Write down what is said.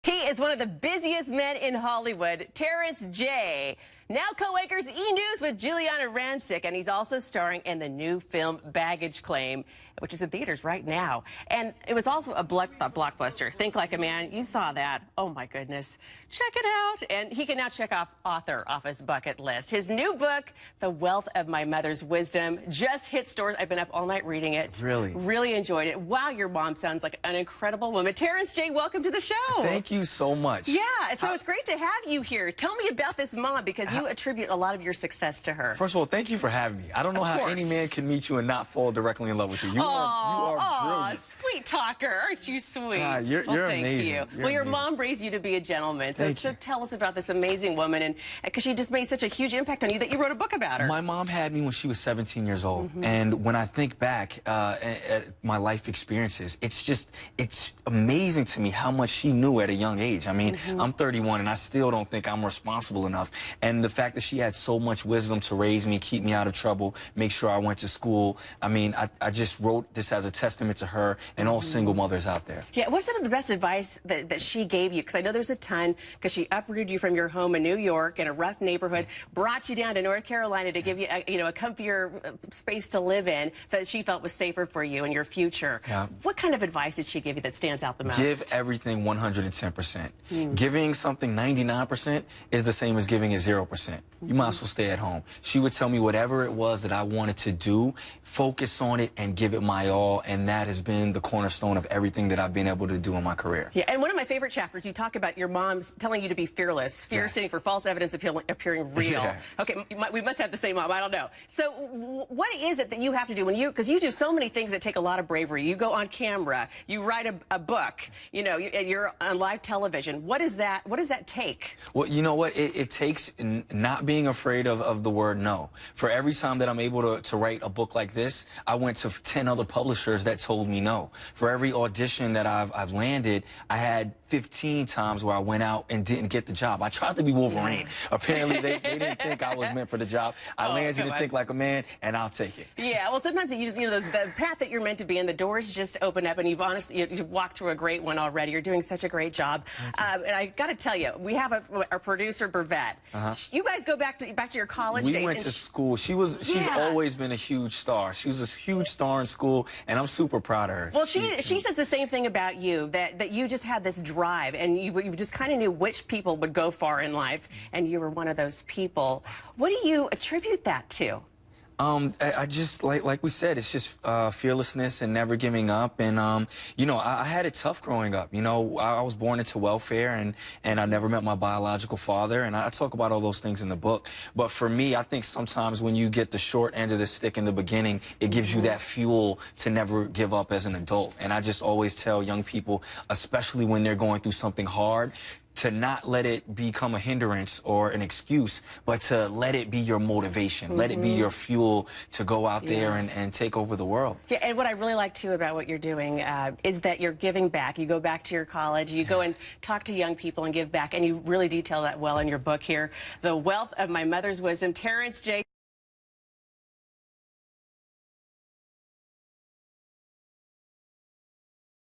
He is one of the busiest men in Hollywood, Terrence J. Now co-anchors E! News with Juliana Rancic, and he's also starring in the new film Baggage Claim, which is in theaters right now. And it was also a blockbuster. Think Like a Man. You saw that. Oh, my goodness. Check it out. And he can now check off author off his bucket list. His new book, The Wealth of My Mother's Wisdom, just hit stores. I've been up all night reading it. Really? Really enjoyed it. Wow, your mom sounds like an incredible woman. Terrence J., welcome to the show. Thank you so much. Yeah, so it's great to have you here. Tell me about this mom, because you attribute a lot of your success to her. First of all, thank you for having me. I don't know how any man can meet you and not fall directly in love with you. You are brilliant. Sweet talker. Aren't you sweet? You're thank amazing. You. Well, your mom raised you to be a gentleman. So tell us about this amazing woman, and because she just made such a huge impact on you that you wrote a book about her. My mom had me when she was 17 years old. And when I think back at my life experiences, it's amazing to me how much she knew at a young age. I mean, I'm 31 and I still don't think I'm responsible enough. And the fact that she had so much wisdom to raise me, keep me out of trouble, make sure I went to school. I mean, I just wrote this as a testament to her and all single mothers out there. Yeah, what's some of the best advice that she gave you? Because I know there's a ton, because she uprooted you from your home in New York in a rough neighborhood, brought you down to North Carolina to give you a comfier space to live in that she felt was safer for you and your future. Yeah. What kind of advice did she give you that stands out the most? Give everything 110%. Giving something 99% is the same as giving it 0%. You might as well stay at home. She would tell me whatever it was that I wanted to do, focus on it and give it my all, and that has been the cornerstone of everything that I've been able to do in my career. Yeah, and one of my favorite chapters, you talk about your mom's telling you to be fearless. Fear standing for false evidence appearing real. Yeah. Okay, we must have the same mom, I don't know. So what is it that you have to do when because you do so many things that take a lot of bravery. You go on camera, you write a book, and you're on live television. What does that take? Well, you know what? It takes not being afraid of the word no. For every time that I'm able to write a book like this, I went to 10 other publishers that told me no. For every audition that I've landed, I had 15 times where I went out and didn't get the job. I tried to be Wolverine. Apparently, they didn't think I was meant for the job. I landed in Think Like a Man, and I'll take it. Yeah, well, sometimes the path that you're meant to be in, the doors just open up, and you've walked through a great one already. You're doing such a great job. And I got to tell you, we have our producer, Bravette. You guys go back to your college days. We went to school. She's always been a huge star. She was a huge star in school, and I'm super proud of her. Well, she says the same thing about you, that you just had this drive, and you just kind of knew which people would go far in life, and you were one of those people. What do you attribute that to? I just, like we said, it's just fearlessness and never giving up. And, I had it tough growing up. I was born into welfare, and I never met my biological father. And I talk about all those things in the book. But for me, I think sometimes when you get the short end of the stick in the beginning, it gives you that fuel to never give up as an adult. And I just always tell young people, especially when they're going through something hard, to not let it become a hindrance or an excuse, but to let it be your motivation. Let it be your fuel to go out there and take over the world. Yeah, and what I really like, too, about what you're doing is that you're giving back. You go back to your college, you go and talk to young people and give back, and you really detail that well in your book here, The Wealth of My Mother's Wisdom. Terrence J.